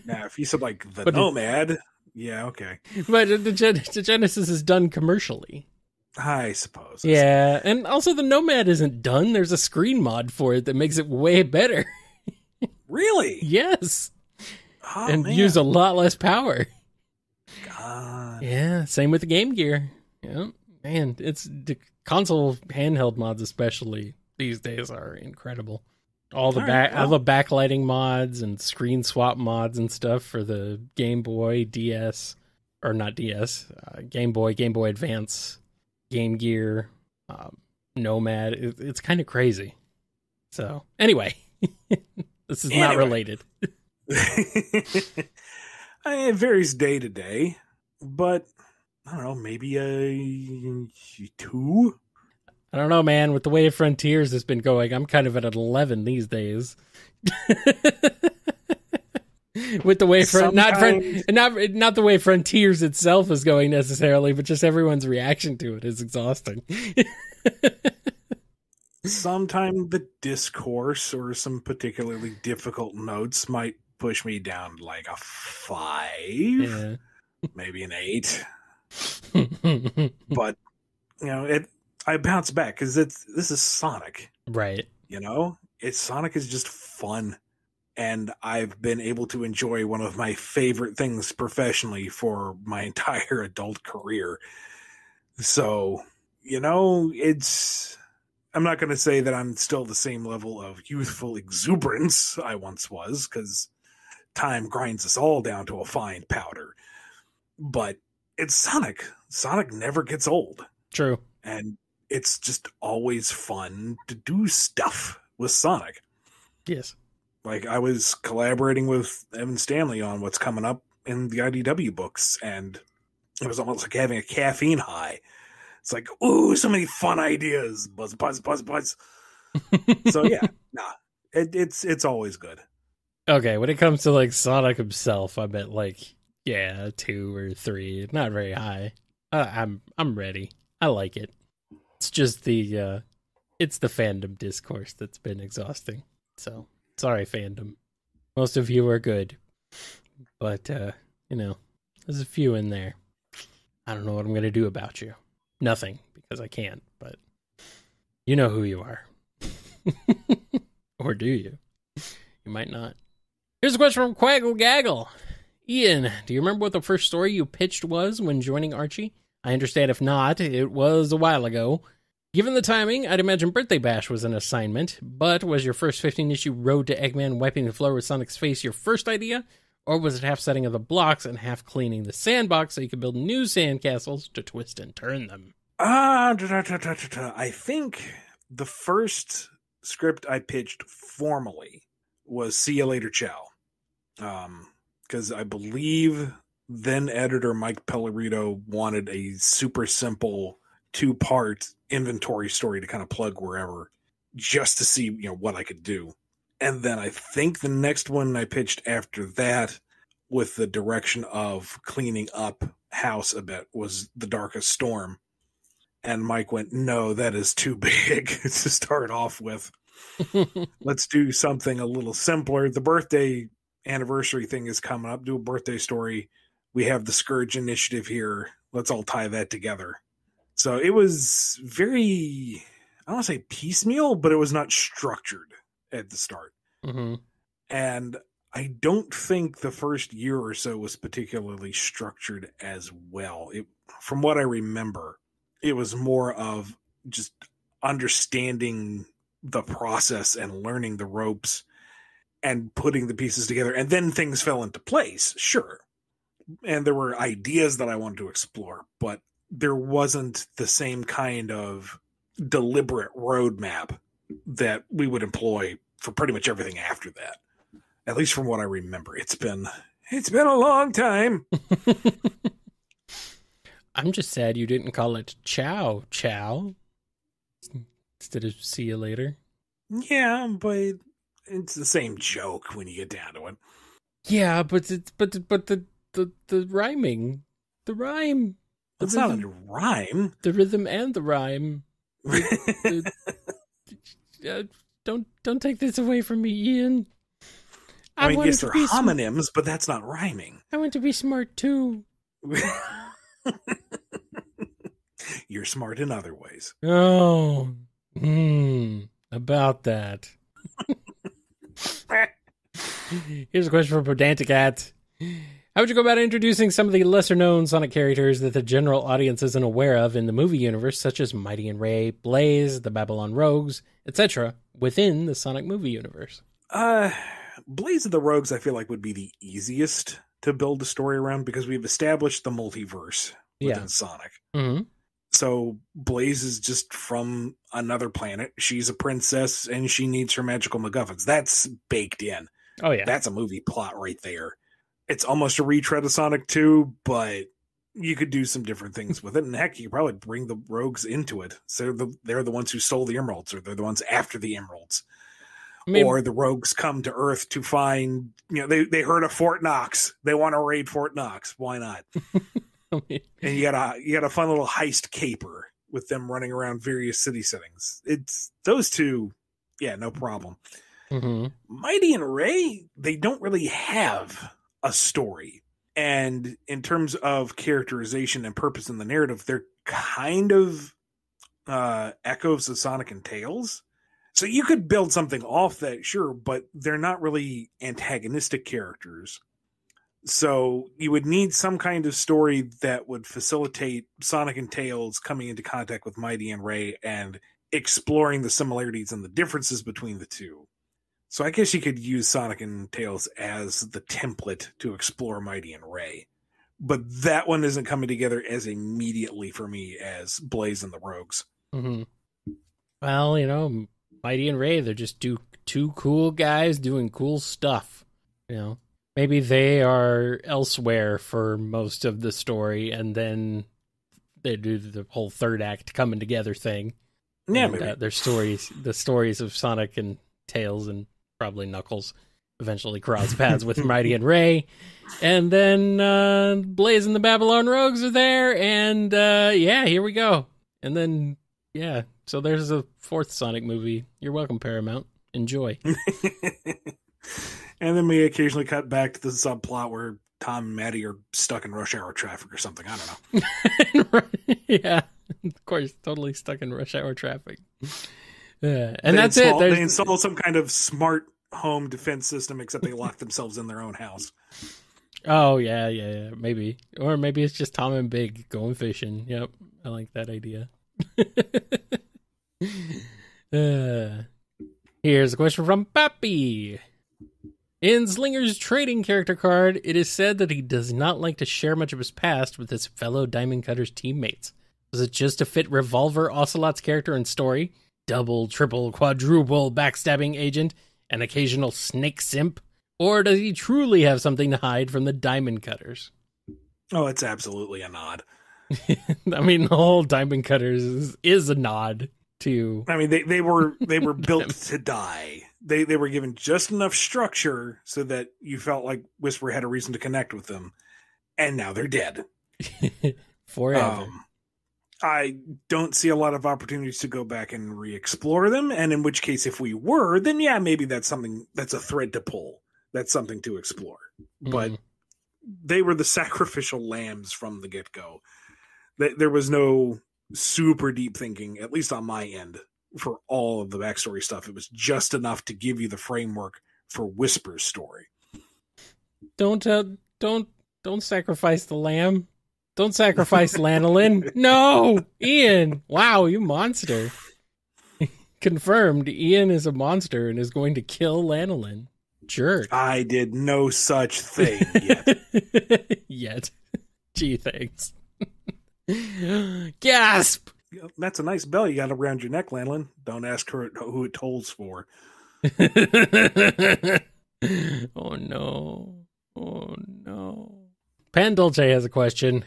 Now, if you said like the Nomad, yeah, okay. But the Genesis is done commercially. I suppose. Yeah, and also the Nomad isn't done. There's a screen mod for it that makes it way better. Really? Yes. Oh, and man. use a lot less power. God. Yeah, same with the Game Gear. Yeah, man, it's the console handheld mods especially these days are incredible. All the backlighting mods and screen swap mods and stuff for the Game Boy, DS, or not DS, Game Boy Advance, Game Gear, Nomad. It's kind of crazy. So anyway, this is not related. It varies day to day, but I don't know, maybe a 2. I don't know, man. With the way Frontiers has been going, I'm kind of at an 11 these days. With the way not the way Frontiers itself is going necessarily, but just everyone's reaction to it is exhausting. Sometimes the discourse or some particularly difficult notes might push me down like a 5, maybe an 8. But I bounce back because this is Sonic, right? Sonic is just fun, and I've been able to enjoy one of my favorite things professionally for my entire adult career. So, I'm not going to say that I'm still the same level of youthful exuberance I once was, because time grinds us all down to a fine powder. But it's Sonic. Sonic never gets old. True. And it's just always fun to do stuff with Sonic. Yes. Like, I was collaborating with Evan Stanley on what's coming up in the IDW books, and it was almost like having a caffeine high. It's like, ooh, so many fun ideas. Buzz, buzz, buzz, buzz. So, yeah, it's always good. Okay, when it comes to, like, Sonic himself, I'm at, like, 2 or 3. Not very high. I'm ready. I like it. It's just the fandom discourse that's been exhausting. So, sorry, fandom. Most of you are good. But, there's a few in there. I don't know what I'm going to do about you. Nothing, because I can't, but you know who you are. Or do you? You might not. Here's a question from Quaggle Gaggle. Ian, do you remember what the first story you pitched was when joining Archie? I understand if not, it was a while ago. Given the timing, I'd imagine Birthday Bash was an assignment, but was your first 15-issue Road to Eggman wiping the floor with Sonic's face your first idea? Or was it half setting of the blocks and half cleaning the sandbox so you could build new sandcastles to twist and turn them? I think the first script I pitched formally was See Ya Later, Chow. Because I believe then editor Mike Pellerito wanted a super simple 2-part inventory story to kind of plug wherever, just to see what I could do. And then I think the next one I pitched after that, with the direction of cleaning up house a bit, was The Darkest Storm. And Mike went, no, that is too big to start off with. Let's do something a little simpler. The birthday anniversary thing is coming up. Do a birthday story. We have the Scourge Initiative here. Let's all tie that together. So it was very, I don't want to say piecemeal, but it was not structured at the start. Mm-hmm. And I don't think the first year or so was particularly structured as well. From what I remember, it was more of just understanding the process and learning the ropes and putting the pieces together. And then things fell into place, sure. And there were ideas that I wanted to explore, but there wasn't the same kind of deliberate roadmap that we would employ for pretty much everything after that. At least from what I remember. It's been a long time. I'm just sad you didn't call it Chow Chow instead of See You Later. Yeah, but it's the same joke when you get down to it. Yeah, but the rhyming, the rhyme, the It's rhythm, not a rhyme. the rhythm and the rhyme. Don't take this away from me, Ian. I mean, yes, they're homonyms, but that's not rhyming. I want to be smart too. You're smart in other ways. Oh, about that. Here's a question from Pedanticat. How would you go about introducing some of the lesser-known Sonic characters that the general audience isn't aware of in the movie universe, such as Mighty and Ray, Blaze, the Babylon Rogues, etc., within the Sonic movie universe? Blaze of the Rogues, I feel like, would be the easiest to build a story around because we've established the multiverse within Sonic. Mm-hmm. So Blaze is just from another planet. She's a princess, and she needs her magical MacGuffins. That's baked in. Oh, yeah. That's a movie plot right there. It's almost a retread of Sonic 2, but you could do some different things with it. And heck, you could probably bring the Rogues into it. So they're the ones who stole the emeralds, or they're the ones after the emeralds. Or the Rogues come to Earth to find, they heard of Fort Knox. They want to raid Fort Knox. Why not? And you got a fun little heist caper with them running around various city settings. It's those two, yeah, no problem. Mm-hmm. Mighty and Ray, they don't really have a story. And in terms of characterization and purpose in the narrative, they're kind of echoes of Sonic and Tails. So you could build something off that, sure, but they're not really antagonistic characters. So you would need some kind of story that would facilitate Sonic and Tails coming into contact with Mighty and Ray and exploring the similarities and the differences between the two. So I guess you could use Sonic and Tails as the template to explore Mighty and Ray. But that one isn't coming together as immediately for me as Blaze and the Rogues. Mm-hmm. Well, Mighty and Ray, they're just two cool guys doing cool stuff. Maybe they are elsewhere for most of the story, and then they do the whole third act coming together thing. Yeah, and, maybe. The stories of Sonic and Tails and probably Knuckles eventually cross paths with Mighty and Ray. And then Blaze and the Babylon Rogues are there, and here we go. And then, so there's a fourth Sonic movie. You're welcome, Paramount. Enjoy. And then we occasionally cut back to the subplot where Tom and Maddie are stuck in rush hour traffic or something. I don't know. Yeah, of course, totally stuck in rush hour traffic. And that's it. They install some kind of smart home defense system, except they lock themselves in their own house. Oh, yeah, maybe. Or maybe it's just Tom and Big going fishing. Yep, I like that idea. Here's a question from Pappy. In Slinger's trading character card, it is said that he does not like to share much of his past with his fellow Diamond Cutter's teammates. Was it just to fit Revolver Ocelot's character and story? Double, triple, quadruple backstabbing agent? An occasional snake simp? Or does he truly have something to hide from the Diamond Cutters? Oh, it's absolutely a nod. I mean, the whole Diamond Cutters is a nod to... I mean, they were built to die. They were given just enough structure so that you felt like Whisper had a reason to connect with them. And now they're dead. Forever. I don't see a lot of opportunities to go back and re-explore them. And in which case, if we were, then yeah, maybe that's a thread to pull. That's something to explore. But they were the sacrificial lambs from the get-go. There was no super deep thinking, at least on my end, for all of the backstory stuff. It was just enough to give you the framework for Whisper's story. Don't sacrifice the lamb. Don't sacrifice Lanolin. No, Ian. Wow, you monster. Confirmed, Ian is a monster and is going to kill Lanolin. Jerk. I did no such thing yet. Yet. Gee, thanks. Gasp! That's a nice bell you got around your neck, Lanolin. Don't ask her who it tolls for. Oh no. Oh no. Pan Dolce has a question.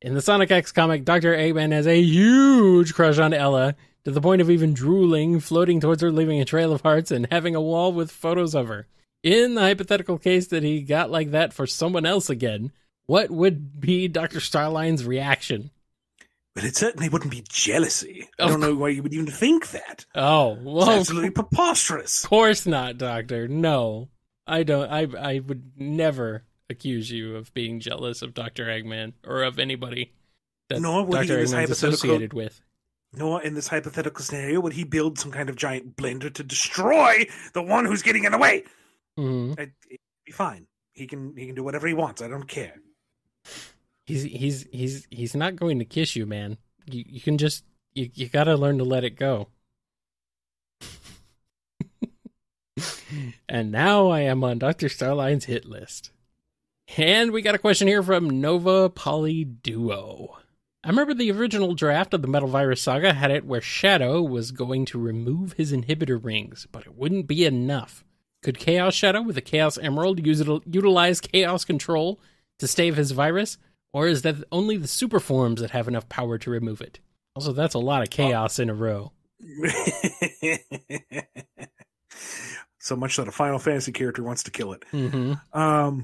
In the Sonic X comic, Dr. Eggman has a huge crush on Ella. to the point of even drooling, floating towards her, leaving a trail of hearts, and having a wall with photos of her. In the hypothetical case that he got like that for someone else again, what would be Dr. Starline's reaction? But it certainly wouldn't be jealousy. I don't know why you would even think that. Oh, well. It's absolutely preposterous. Of course not, Doctor. No. I don't. I would never accuse you of being jealous of Dr. Eggman or of anybody that Dr. Eggman's associated with. No, in this hypothetical scenario, would he build some kind of giant blender to destroy the one who's getting in the way? Mm-hmm. It'd be fine. He can do whatever he wants. I don't care. He's not going to kiss you, man. You can just you gotta learn to let it go. And now I am on Dr. Starline's hit list. And we got a question here from Nova Poly Duo. I remember the original draft of the Metal Virus Saga had it where Shadow was going to remove his inhibitor rings, but it wouldn't be enough. Could Chaos Shadow with a Chaos Emerald utilize Chaos Control to stave his virus? Or is that only the super forms that have enough power to remove it? Also, that's a lot of chaos in a row. So much that a Final Fantasy character wants to kill it. Mm-hmm.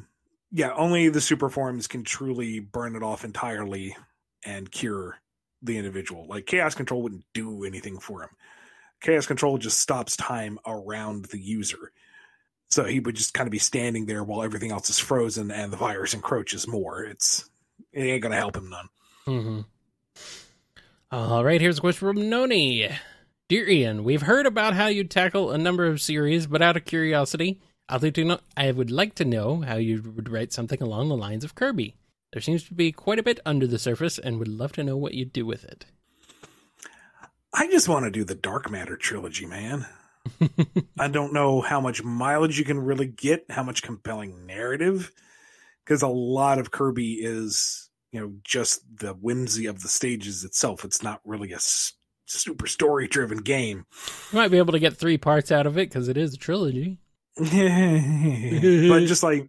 Yeah, only the super forms can truly burn it off entirely and cure the individual. Like, Chaos Control wouldn't do anything for him. Chaos Control just stops time around the user. So he would just kind of be standing there while everything else is frozen and the virus encroaches more. It ain't gonna help him none. Mm-hmm. All right, here's a question from Noni. Dear Ian, we've heard about how you tackle a number of series, but out of curiosity, I would like to know how you would write something along the lines of Kirby. There seems to be quite a bit under the surface, and would love to know what you'd do with it. I just want to do the Dark Matter trilogy, man. I don't know how much mileage you can really get, how much compelling narrative, because a lot of Kirby is, just the whimsy of the stages itself. It's not really a super story-driven game. You might be able to get 3 parts out of it, because it is a trilogy. But just like,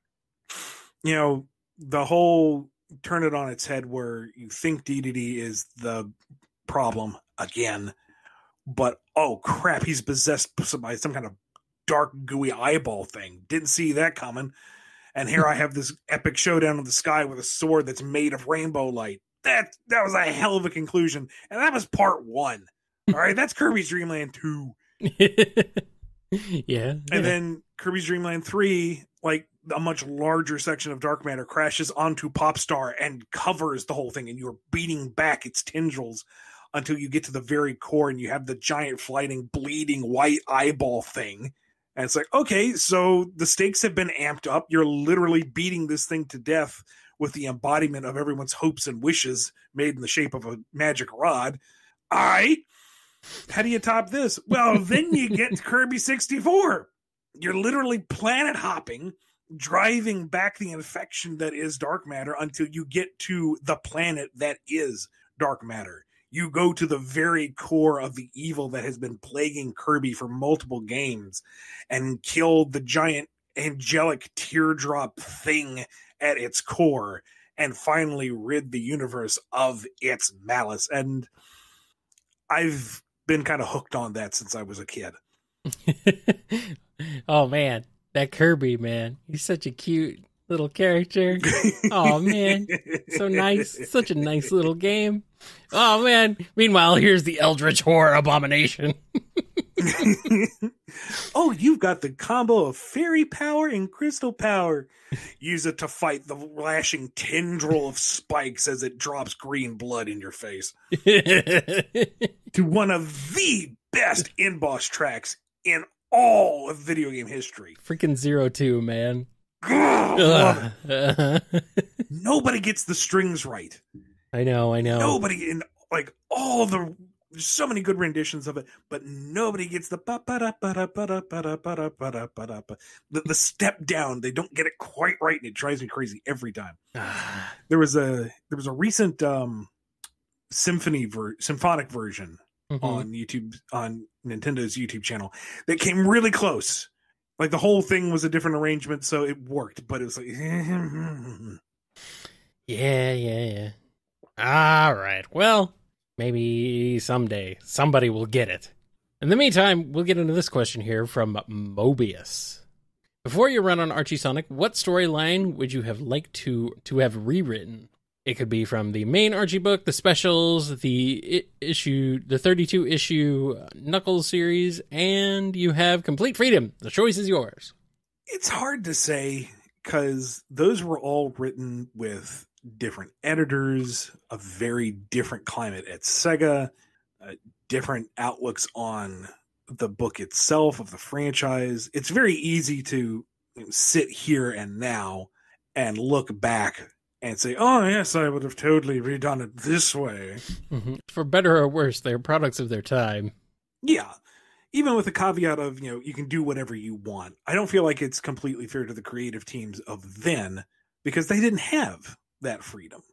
the whole turn it on its head where you think DDD is the problem again, but oh crap, he's possessed by some kind of dark gooey eyeball thing. Didn't see that coming. And here I have this epic showdown in the sky with a sword that's made of rainbow light. That was a hell of a conclusion. And that was part 1. All right, that's Kirby's Dream Land 2. Yeah. And then Kirby's Dream Land 3, like a much larger section of dark matter crashes onto Popstar and covers the whole thing, and you're beating back its tendrils until you get to the very core and you have the giant flying bleeding white eyeball thing. And it's like, okay, so the stakes have been amped up. You're literally beating this thing to death with the embodiment of everyone's hopes and wishes made in the shape of a magic rod. All right. How do you top this? Well, then you get Kirby 64. You're literally planet hopping, driving back the infection that is dark matter until you get to the planet that is dark matter. You go to the very core of the evil that has been plaguing Kirby for multiple games and kill the giant angelic teardrop thing at its core and finally rid the universe of its malice. And I've been kind of hooked on that since I was a kid. Oh man, that Kirby, man. He's such a cute little character. Oh man, so nice. Such a nice little game. Oh man. Meanwhile, here's the Eldritch Horror Abomination. Oh, you've got the combo of fairy power and crystal power. Use it to fight the lashing tendril of spikes as it drops green blood in your face. To one of the best in-boss tracks in all of video game history. Freaking 0-2, man. Nobody gets the strings right. I know. Nobody in all of the. There's so many good renditions of it, but nobody gets the the step down. They don't get it quite right, and it drives me crazy every time. There was a recent symphonic version on YouTube, on Nintendo's YouTube channel, that came really close. Like the whole thing was a different arrangement, so it worked, but it was like Yeah. All right. Well, Maybe someday somebody will get it. In the meantime, we'll get into this question here from Mobius. Before you run on Archie Sonic, what storyline would you have liked to have rewritten? It could be from the main Archie book, the specials, the 32 issue Knuckles series, and you have complete freedom. The choice is yours. It's hard to say because those were all written with different editors, a very different climate at SEGA, different outlooks on the book itself of the franchise. It's very easy to sit here and now and look back and say, oh yes, I would have totally redone it this way. Mm-hmm. For better or worse, they're products of their time. Yeah. Even with the caveat of, you can do whatever you want. I don't feel like it's completely fair to the creative teams of then because they didn't have that freedom,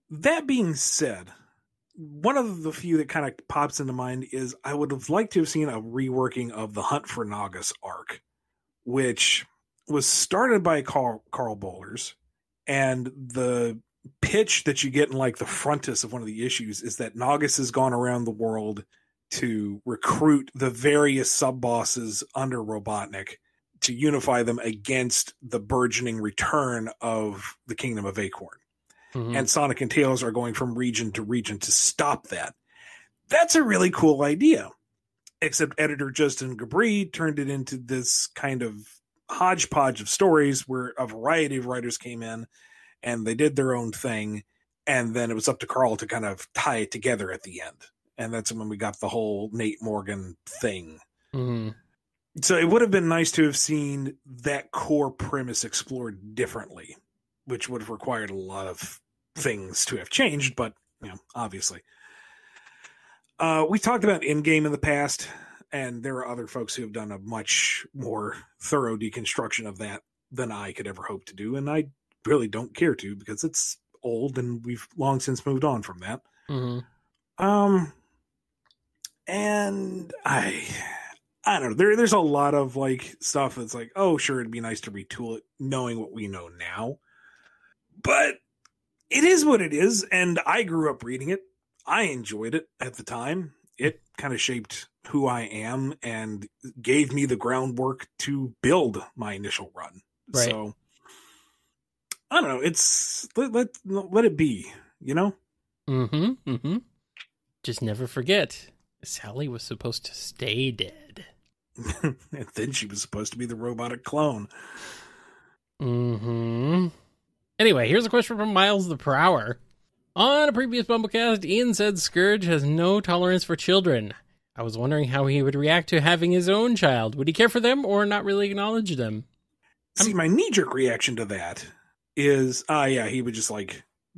That being said, one of the few that kind of pops into mind is I would have liked to have seen a reworking of the Hunt for Nagas arc, which was started by Carl Bowlers, and the pitch that you get in like the frontis of one of the issues is that Nagas has gone around the world to recruit the various sub-bosses under Robotnik to unify them against the burgeoning return of the Kingdom of Acorn. Mm-hmm. And Sonic and Tails are going from region to region to stop that. That's a really cool idea. Except editor Justin Gabri turned it into this kind of hodgepodge of stories where a variety of writers came in and they did their own thing. And then it was up to Carl to kind of tie it together at the end. And that's when we got the whole Nate Morgan thing. Mm-hmm. So it would have been nice to have seen that core premise explored differently, which would have required a lot of things to have changed, but obviously. We talked about Endgame in the past, and there are other folks who have done a much more thorough deconstruction of that than I could ever hope to do, and I really don't care to because it's old and we've long since moved on from that. Mm-hmm. And I don't know. There's a lot of like stuff that's like, oh, sure, it'd be nice to retool it, knowing what we know now. But it is what it is, and I grew up reading it. I enjoyed it at the time. It kind of shaped who I am and gave me the groundwork to build my initial run. Right. So I don't know. It's let it be, Mm-hmm. Mm-hmm. Just never forget, Sally was supposed to stay dead. And then she was supposed to be the robotic clone. Mm-hmm. Anyway, here's a question from Miles the Prower. On a previous BumbleKast, Ian said Scourge has no tolerance for children. I was wondering how he would react to having his own child. Would he care for them or not really acknowledge them? See, my knee-jerk reaction to that is, he would just,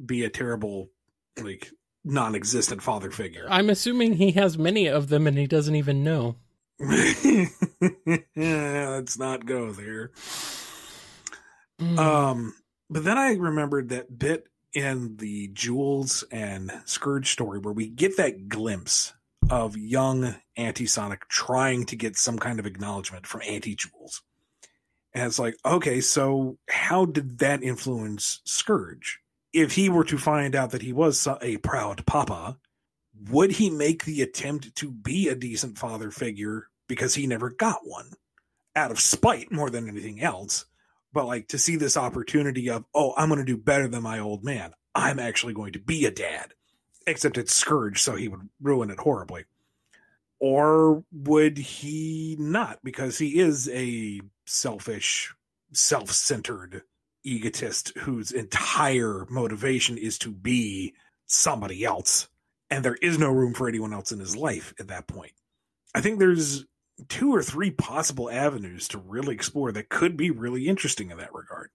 be a terrible, non-existent father figure. I'm assuming he has many of them and he doesn't even know. Let's not go there. But then I remembered that bit in the Jules and Scourge story where we get that glimpse of young Anti-Sonic trying to get some kind of acknowledgement from Anti-Jules. And it's like, okay, so how did that influence Scourge? If he were to find out that he was a proud papa, would he make the attempt to be a decent father figure because he never got one? Out of spite more than anything else. But to see this opportunity of, I'm going to do better than my old man. I'm actually going to be a dad. Except it's Scourge, so he would ruin it horribly. Or would he not? Because he is a selfish, self-centered egotist whose entire motivation is to be somebody else. And there is no room for anyone else in his life at that point. I think there's 2 or 3 possible avenues to really explore that could be really interesting in that regard.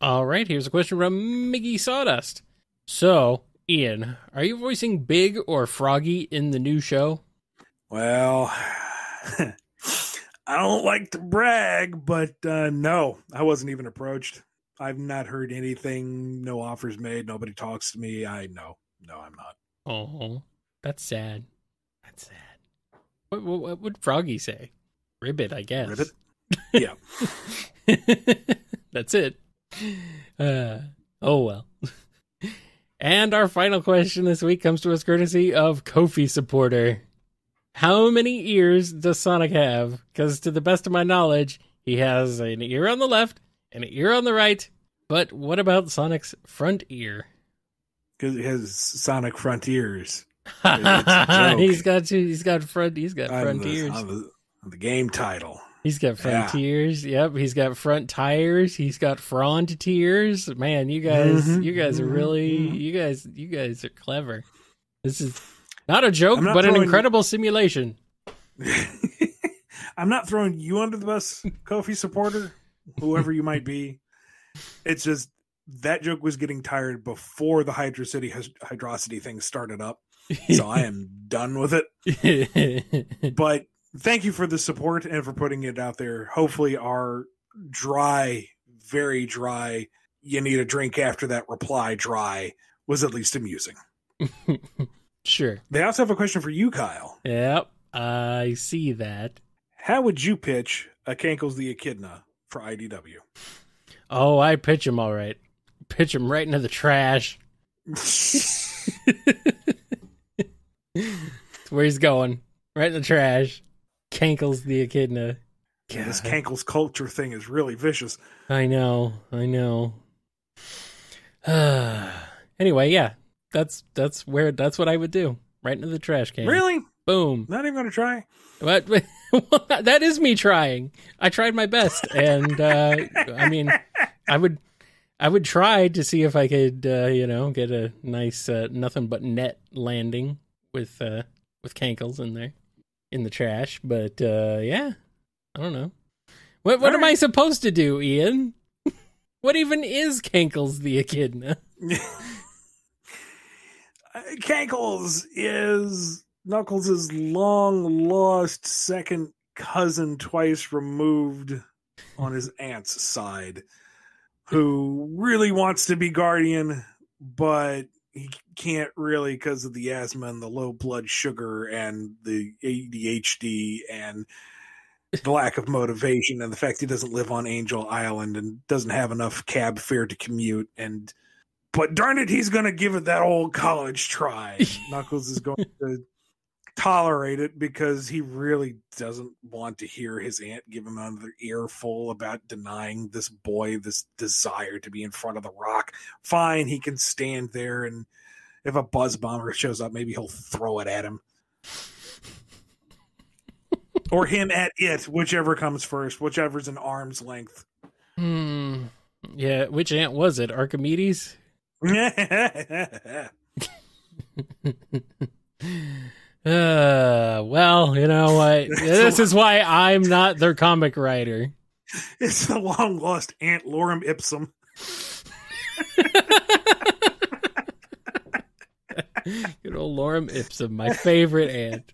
All right, here's a question from Miggy Sawdust. So, Ian, are you voicing Big or Froggy in the new show? Well, I don't like to brag, but no, I wasn't even approached. I've not heard anything, no offers made, nobody talks to me. No, I'm not. Oh, that's sad. That's sad. What would Froggy say? Ribbit, I guess. Ribbit? Yeah. That's it. Oh, well. And our final question this week comes to us courtesy of Ko-fi supporter. How many ears does Sonic have? Because to the best of my knowledge, he has an ear on the left and an ear on the right. But what about Sonic's front ear? Because it has Sonic front ears. He's got front ears. On the game title. He's got front ears. Yep, he's got front tires. He's got front tears. Man, you guys are really you guys are clever. This is not a joke, but an incredible simulation. I'm not throwing you under the bus, Ko-fi supporter, whoever you might be. It's just that joke was getting tired before the Hydro City Hydrosity thing started up. So I am done with it. But thank you for the support and for putting it out there. Hopefully our dry, very dry, you need a drink after that reply dry was at least amusing. Sure. They also have a question for you, Kyle. Yep, I see that. How would you pitch a Cankles the Echidna for IDW? Oh, I pitch him all right. Pitch him right into the trash. That's where he's going. Right in the trash. Cankles the Echidna. Yeah, this Cankles culture thing is really vicious. I know. Anyway, yeah. That's what I would do. Right into the trash can. Really? Boom. Not even gonna try? What? That is me trying. I tried my best, and I mean, I would try to see if I could, get a nice nothing but net landing with Cankles in there in the trash. But yeah, I don't know. What am I supposed to do, Ian? What even is Cankles the Echidna? Cankles is Knuckles' long-lost second cousin, twice removed on his aunt's side, who really wants to be guardian, but he can't really because of the asthma and the low blood sugar and the ADHD and the lack of motivation and the fact he doesn't live on Angel Island and doesn't have enough cab fare to commute. But darn it, he's going to give it that old college try. Knuckles is going to tolerate it because he really doesn't want to hear his aunt give him another earful about denying this boy this desire to be in front of the rock. Fine, he can stand there, and if a buzz bomber shows up, maybe he'll throw it at him. Or him at it, whichever comes first, whichever's an arm's length. Yeah, which aunt was it? Archimedes? Well, you know what? This is why I'm not their comic writer. It's the long lost Aunt Lorem Ipsum. Good old Lorem Ipsum, my favorite aunt.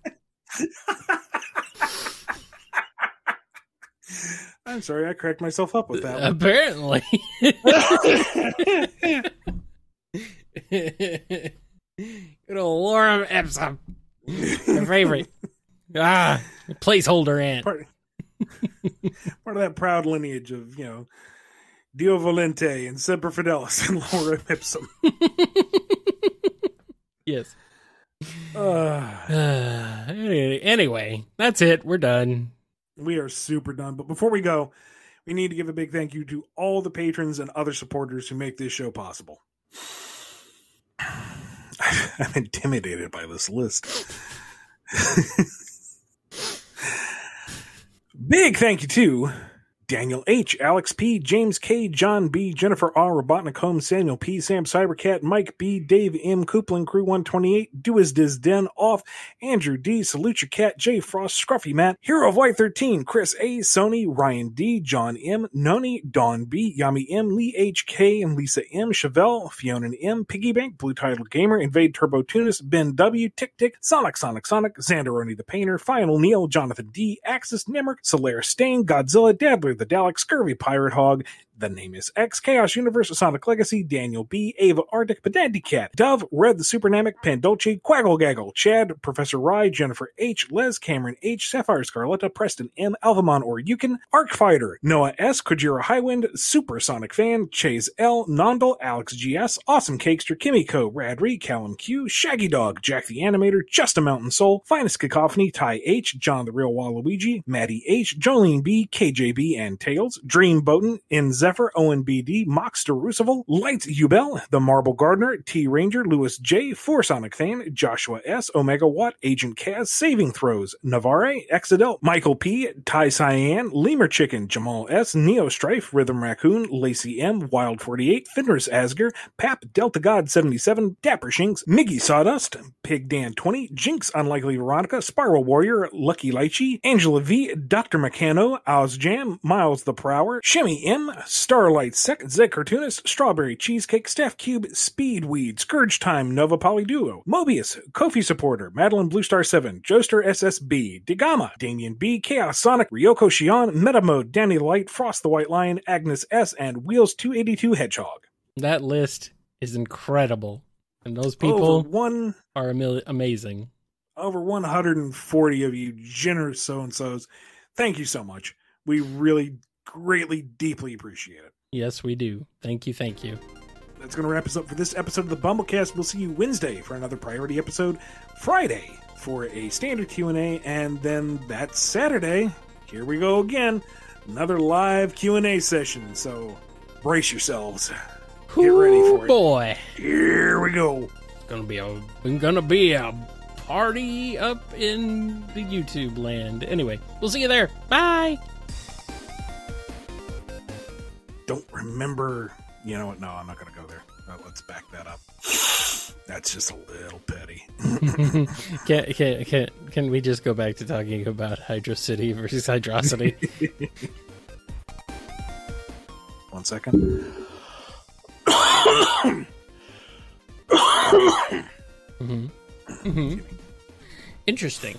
I'm sorry, I cracked myself up with that one. Apparently. Good old Lorem Ipsum. My favorite. Placeholder aunt. Part of that proud lineage of, Dio Volente and Semper Fidelis and Lorem Ipsum. Yes. Anyway, that's it. We're done. We are super done. But before we go, we need to give a big thank you to all the patrons and other supporters who make this show possible. I'm intimidated by this list. Big thank you to Daniel H., Alex P., James K., John B., Jennifer R., Robotnik Holmes, Samuel P., Sam Cybercat, Mike B., Dave M., Coupling Crew 128, Do As Diz Den Off, Andrew D., Salute Your Cat, J. Frost, Scruffy Matt, Hero of Light 13, Chris A., Sony, Ryan D., John M., Noni, Dawn B., Yami M., Lee H.K., and Lisa M., Chevelle, Fiona M., Piggy Bank, Blue Title Gamer, Invade Turbo Tunis, Ben W., Tick Tick, Sonic, Xanderoni the Painter, Final Neil, Jonathan D., Axis Nimmer, Solaire Stain, Godzilla, Dadler the Dalek, Scurvy Pirate Hog, The Name is X, Chaos Universe, Sonic Legacy, Daniel B, Ava Arctic, Pedantic Cat, Dove, Red the Supernamic, Pandolce, Quaggle Gaggle, Chad, Professor Rye, Jennifer H, Les, Cameron H, Sapphire Scarletta, Preston M, Alvamon or Yukon, Arcfighter, Noah S, Kojira Highwind, Supersonic Fan, Chase L, Nondal, Alex GS, Awesome Cakester, Kimiko, Radri, Callum Q, Shaggy Dog, Jack the Animator, Just a Mountain Soul, Finest Cacophony, Ty H, John the Real Waluigi, Maddie H, Jolene B, KJB and Tails, Dream Bowden, In Zephyr, Owen BD, Moxter Roosevelt, Light Ubel, The Marble Gardener, T Ranger, Lewis J, Sonic Fan, Joshua S, Omega Watt, Agent Kaz, Saving Throws, Navarre, Exadel, Michael P, Ty Cyan, Lemur Chicken, Jamal S, Neo Strife, Rhythm Raccoon, Lacey M, Wild 48, Fenris Asger, Pap, Delta God 77, Dapper Shinks, Miggy Sawdust, Pig Dan 20, Jinx Unlikely Veronica, Spiral Warrior, Lucky Lychee, Angela V, Dr. Meccano, Oz Jam, Miles the Prower, Shimmy M, Starlight Sec, Zed Cartoonist, Strawberry Cheesecake, Steph Cube, Speedweed, Scourge Time, Nova Polyduo, Mobius, Kofi Supporter, Madeline Bluestar 7, Joester SSB, Digama, Damien B, Chaos Sonic, Ryoko Shion, Metamode, Danny Light, Frost the White Lion, Agnes S, and Wheels 282 Hedgehog. That list is incredible. And those people are amazing. Over 140 of you generous so-and-sos. Thank you so much. We really greatly, deeply appreciate it. Yes, we do. Thank you. That's going to wrap us up for this episode of the BumbleKast. We'll see you Wednesday for another priority episode, Friday for a standard Q&A, and then that Saturday, here we go again, another live Q&A session. So brace yourselves. Get ready for it. Boy. Here we go. It's gonna be a party up in the YouTube land. Anyway, we'll see you there. Bye. Don't remember. You know what? No, I'm not going to go there. Let's back that up. That's just a little petty. Can we just go back to talking about Hydro City versus Hydrocity? 1 second. Interesting.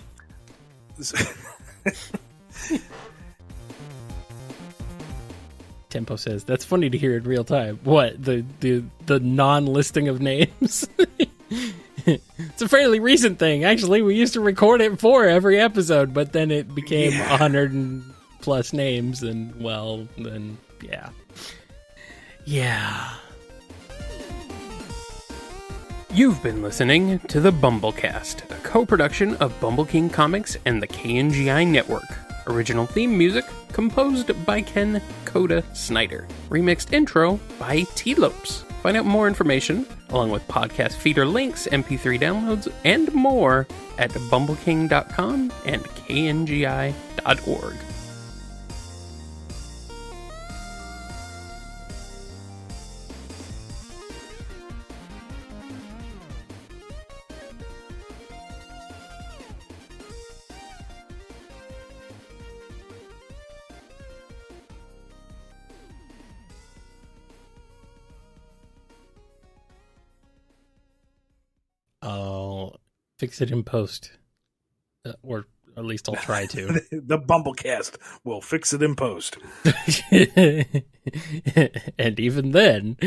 Tempo says, that's funny to hear in real time. What? The non-listing of names? It's a fairly recent thing. Actually, we used to record it for every episode, but then it became 100 and plus names, and, well, then, yeah. Yeah. You've been listening to the BumbleKast, a co-production of BumbleKing Comics and the KNGI Network. Original theme music composed by Ken Coda Snyder. Remixed intro by T-Lopes. Find out more information, along with podcast feeder links, MP3 downloads, and more at bumbleking.com and kngi.org. I'll fix it in post. Or at least I'll try to. The BumbleKast will fix it in post. And even then,